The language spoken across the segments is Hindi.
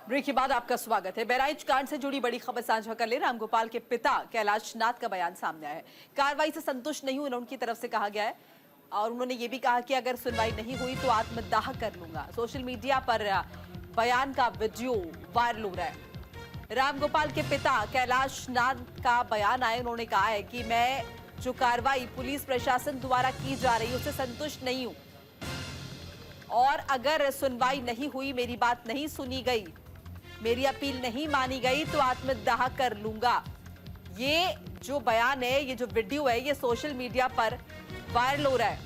ब्रेक के बाद आपका स्वागत है। बहराइच कांड से जुड़ी बड़ी खबर साझा कर ले। रामगोपाल के पिता कैलाश नाथ का बयान सामने आया है। कार्रवाई से संतुष्ट नहीं हुए उनकी तरफ से कहा गया है और उन्होंने ये भी कहा कि अगर सुनवाई नहीं हुई तो आत्मदाह कर लूंगा। सोशल मीडिया पर बयान का वीडियो वायरल हो रहा है। रामगोपाल के पिता कैलाश नाथ का बयान आया। उन्होंने कहा है कि मैं जो कार्रवाई पुलिस प्रशासन द्वारा की जा रही है उससे संतुष्ट नहीं हूं और अगर सुनवाई नहीं हुई, मेरी बात नहीं सुनी गई, मेरी अपील नहीं मानी गई तो आत्मदाह कर लूंगा। ये जो बयान है, ये जो वीडियो है, ये सोशल मीडिया पर वायरल हो रहा है।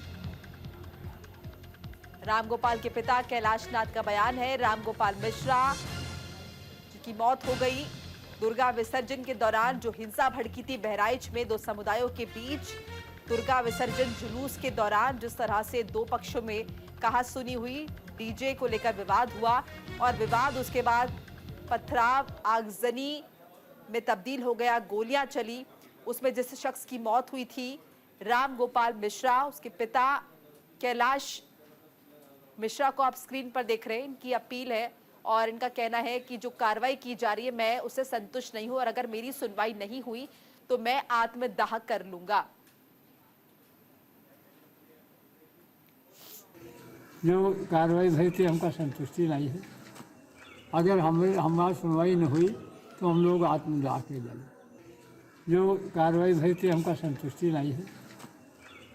रामगोपाल के पिता कैलाश नाथ का बयान है। रामगोपाल मिश्रा जिनकी मौत हो गई दुर्गा विसर्जन के दौरान, जो हिंसा भड़की थी बहराइच में दो समुदायों के बीच दुर्गा विसर्जन जुलूस के दौरान, जिस तरह से दो पक्षों में कहा सुनी हुई, डीजे को लेकर विवाद हुआ और विवाद उसके बाद पथराव आगजनी में तब्दील हो गया, गोलियां चली। उसमें जिस शख्स की मौत हुई थी रामगोपाल मिश्रा, उसके पिता कैलाश मिश्रा को आप स्क्रीन पर देख रहे हैं। इनकी अपील है और इनका कहना है कि जो कार्रवाई की जा रही है मैं उससे संतुष्ट नहीं हूं और अगर मेरी सुनवाई नहीं हुई तो मैं आत्मदाह कर लूंगा। जो कार्रवाई भई थी हमका संतुष्टि नहीं है। अगर हमारी सुनवाई न हुई तो हम लोग आत्मदाह के जाए। जो कार्रवाई भई थी हमका संतुष्टि नहीं है।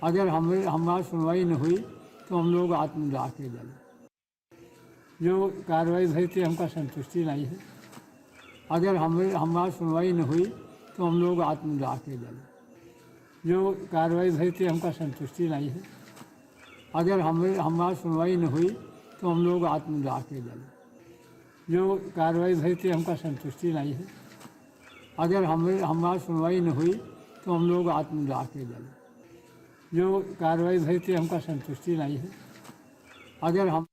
अगर हमारी सुनवाई न हुई तो हम लोग आत्मदाह के जाए। जो कार्रवाई भई थी हमका संतुष्टि नहीं है। अगर हमारी सुनवाई न हुई तो हम लोग आत्मदाह के जाए। जो कार्रवाई भई थी हमका संतुष्टि नहीं है। अगर हमारी सुनवाई न हुई तो हम लोग आत्मदाह के जाए। जो कार्रवाई भई थी हमका संतुष्टि नहीं है। अगर हमारी सुनवाई न हुई तो हम लोग आत्मदाह के जाए। जो कार्रवाई भई थी हमका संतुष्टि नहीं है। अगर हम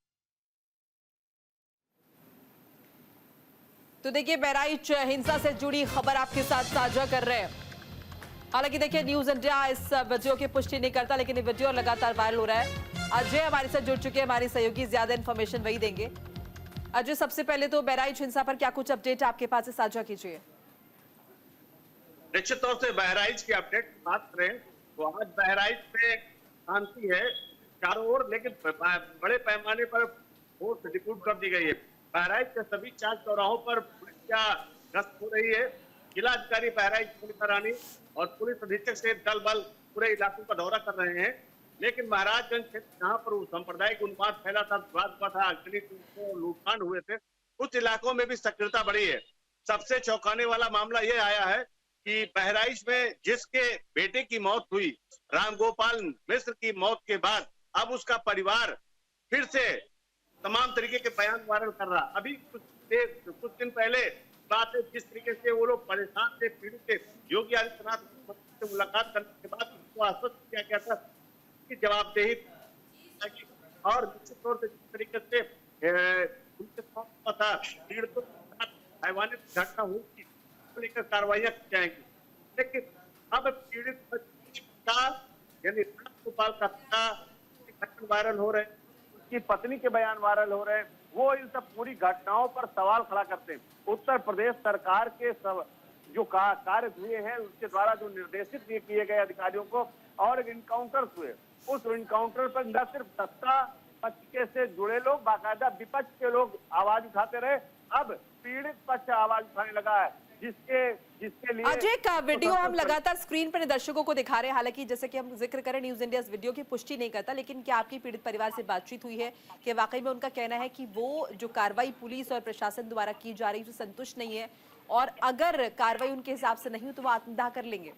तो देखिए, बहराइच हिंसा से जुड़ी खबर आपके साथ साझा कर रहे हैं। हालांकि देखिए, न्यूज इंडिया इस वीडियो की पुष्टि नहीं करता, लेकिन ये वीडियो लगातार वायरल हो रहा है। अजय हमारे साथ जुड़ चुके हैं, हमारी सहयोगी, ज्यादा इन्फॉर्मेशन वही देंगे। अजय, सबसे पहले तो बहराइच हिंसा पर क्या कुछ अपडेट आपके पास है, साझा कीजिए। निश्चित तौर से बहराइच की अपडेट की बात करें तो आज बहराइच में शांति है चारों ओर, लेकिन बड़े पैमाने पर फोर्स डिप्यूट कर दी गई है। बहराइच के सभी 4 चौराहों पर पुलिस का गश्त हो रही है। जिला अधिकारी बहराइच पुलिस रानी और पुलिस अधीक्षक से दल बल पूरे इलाकों का दौरा कर रहे हैं। लेकिन महाराजगंज क्षेत्र जहां पर सांप्रदायिक उन्माद फैला था, विवाद हुआ था, लूटकांड हुए थे, कुछ इलाकों में भी सक्रियता बढ़ी है। सबसे चौंकाने वाला मामला यह आया है कि बहराइच में जिसके बेटे की मौत हुई, रामगोपाल मिश्र की मौत के बाद, अब उसका परिवार फिर से तमाम तरीके के बयान वायरल कर रहा। अभी कुछ दिन पहले बात है, जिस तरीके से वो लोग परेशान थे, पीड़ित थे, योगी आदित्यनाथ से मुलाकात करने के बाद उनको आश्वस्त किया गया था कि जवाबदेही और निश्चित तौर से जिस तरीके से था पीड़ितों के साथ हैवानियत घटना हुई लेकर कार्रवाइयां की जाएंगी। लेकिन अब पीड़ित का यानी रामगोपाल का पिता बयान वायरल हो रहे हैं, उसकी पत्नी के बयान वायरल हो रहे हैं। वो इन सब पूरी घटनाओं पर सवाल खड़ा करते हैं। उत्तर प्रदेश सरकार के सब जो कार्य हुए हैं उसके द्वारा जो निर्देशित किए गए अधिकारियों को और इनकाउंटर हुए, उस इनकाउंटर पर न सिर्फ सत्ता पक्ष से जुड़े लोग, बाकायदा विपक्ष के लोग आवाज उठाते रहे। अब पीड़ित पक्ष आवाज उठाने लगा है, जिसके लिए अजय का वीडियो हम लगातार स्क्रीन पर दर्शकों को दिखा रहे हैं। हालांकि जैसे कि हम जिक्र करें, न्यूज इंडिया इस वीडियो की पुष्टि नहीं करता, लेकिन क्या आपकी पीड़ित परिवार से बातचीत हुई है कि वाकई में उनका कहना है कि वो जो कार्रवाई पुलिस और प्रशासन द्वारा की जा रही है उससे संतुष्ट नहीं है और अगर कार्रवाई उनके हिसाब से नहीं हो तो वो आत्मदाह कर लेंगे?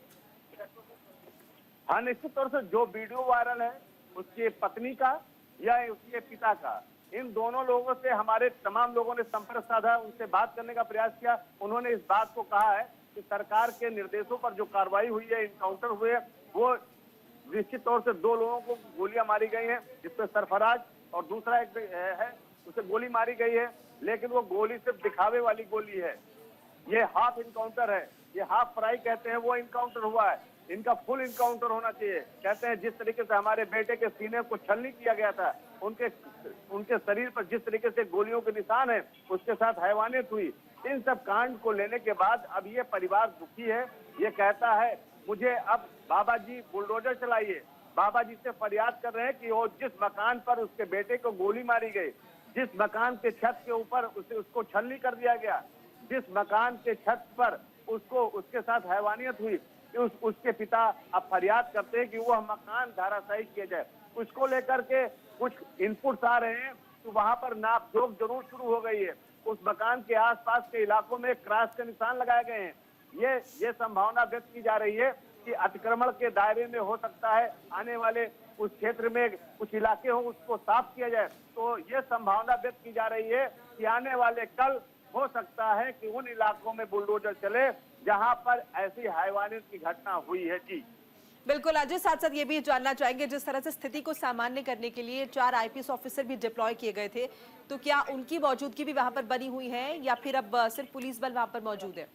हाँ, निश्चित तौर से जो वीडियो वायरल है उसके पत्नी का या उसके पिता का, इन दोनों लोगों से हमारे तमाम लोगों ने संपर्क साधा, उनसे बात करने का प्रयास किया। उन्होंने इस बात को कहा है कि सरकार के निर्देशों पर जो कार्रवाई हुई है, इनकाउंटर हुए, वो निश्चित तौर से 2 लोगों को गोलियां मारी गई हैं, जिसमें सरफराज और दूसरा एक है, उसे गोली मारी गई है। लेकिन वो गोली सिर्फ दिखावे वाली गोली है, ये हाफ इनकाउंटर है, ये हाफ फ्राई कहते हैं, वो इनकाउंटर हुआ है। इनका फुल इनकाउंटर होना चाहिए। कहते हैं जिस तरीके से हमारे बेटे के सीने को छलनी किया गया था, उनके शरीर पर जिस तरीके से गोलियों के निशान है, उसके साथ हैवानियत हुई। इन सब कांड को लेने के बाद अब ये परिवार दुखी है। ये कहता है मुझे अब बाबा जी बुलडोजर चलाइए। बाबा जी से फरियाद कर रहे हैं कि वो जिस मकान पर उसके बेटे को गोली मारी गई, जिस मकान के छत के ऊपर उसको छलनी कर दिया गया, जिस मकान के छत पर उसके साथ हैवानियत हुई, उसके पिता अब फरियाद करते हैं कि वह मकान धराशायी किया जाए। उसको लेकर के कुछ इनपुट्स आ रहे हैं तो वहां पर नापजोक जरूर शुरू हो गई है। उस मकान के आसपास के इलाकों में क्रॉस के निशान लगाए गए हैं। ये संभावना व्यक्त की जा रही है कि अतिक्रमण के दायरे में हो सकता है आने वाले उस क्षेत्र में कुछ इलाके हो उसको साफ किया जाए। तो ये संभावना व्यक्त की जा रही है कि आने वाले कल हो सकता है कि उन इलाकों में बुलडोजर चले जहां पर ऐसी हैवानियत की घटना हुई है। जी बिल्कुल अजय, साथ साथ ये भी जानना चाहेंगे, जिस तरह से स्थिति को सामान्य करने के लिए 4 आईपीएस ऑफिसर भी डिप्लॉय किए गए थे, तो क्या उनकी मौजूदगी भी वहां पर बनी हुई है या फिर अब सिर्फ पुलिस बल वहां पर मौजूद है?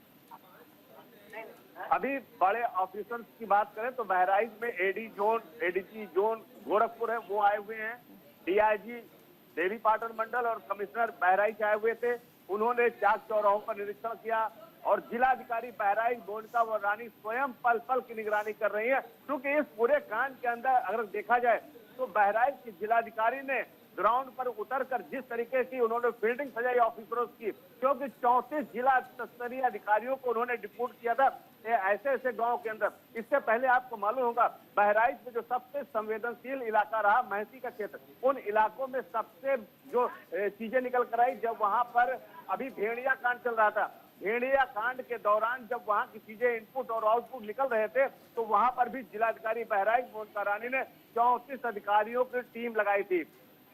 अभी बड़े ऑफिसर्स की बात करें तो बहराइच में एडीजी जोन गोरखपुर है, वो आए हुए हैं। डीआईजी देवी पाटन मंडल और कमिश्नर बहराइच आए हुए थे। उन्होंने चाक चौराहों पर निरीक्षण किया और जिलाधिकारी बहराइच मोनिका व रानी स्वयं पल पल की निगरानी कर रही है। क्योंकि इस पूरे कांड के अंदर अगर देखा जाए तो बहराइच की जिलाधिकारी ने ग्राउंड पर उतरकर जिस तरीके की उन्होंने फील्डिंग सजाई ऑफिसरों की, क्योंकि 34 जिला स्तरीय अधिकारियों को उन्होंने डिप्यूट किया था ऐसे गांव के अंदर। इससे पहले आपको मालूम होगा बहराइच में जो सबसे संवेदनशील इलाका रहा महसी का क्षेत्र, उन इलाकों में सबसे जो चीजें निकल कर आई जब वहां पर अभी भेड़िया कांड चल रहा था। भेड़िया कांड के दौरान जब वहां की चीजें इनपुट और आउटपुट निकल रहे थे तो वहां पर भी जिलाधिकारी बहराइच मोनिका रानी ने 34 अधिकारियों की टीम लगाई थी।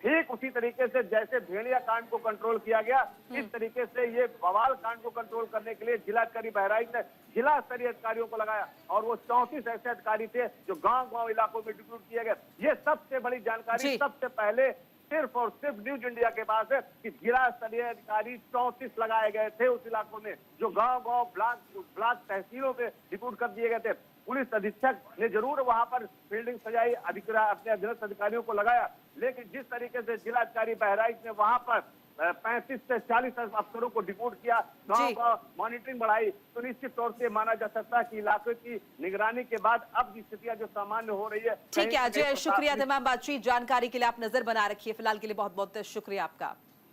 ठीक उसी तरीके से जैसे भेड़िया कांड को कंट्रोल किया गया, इस तरीके से ये बवाल कांड को कंट्रोल करने के लिए जिलाधिकारी बहराइच ने जिला स्तरीय अधिकारियों को लगाया और वो 34 ऐसे अधिकारी थे जो गांव-गांव इलाकों में डिप्यूट किए गए। ये सबसे बड़ी जानकारी सबसे पहले सिर्फ और सिर्फ न्यूज इंडिया के पास है कि जिला स्तरीय अधिकारी 34 लगाए गए थे उस इलाकों में, जो गांव-गांव ब्लॉक तहसीलों में डिप्यूट कर दिए गए थे। पुलिस अधीक्षक ने जरूर वहां पर फील्डिंग सजाई, अपने अधीनस्थ अधिकारियों को लगाया, लेकिन जिस तरीके से जिलाधिकारी बहराइच ने वहां पर 35 से 40 अफसरों को डिप्यूट किया, गांव मॉनिटरिंग बढ़ाई, तो निश्चित तौर से माना जा सकता है कि इलाके की निगरानी के बाद अब की स्थितियां जो सामान्य हो रही है। ठीक है अजय, शुक्रिया तमाम बातचीत जानकारी के लिए। आप नजर बना रखिए। फिलहाल के लिए बहुत बहुत शुक्रिया आपका।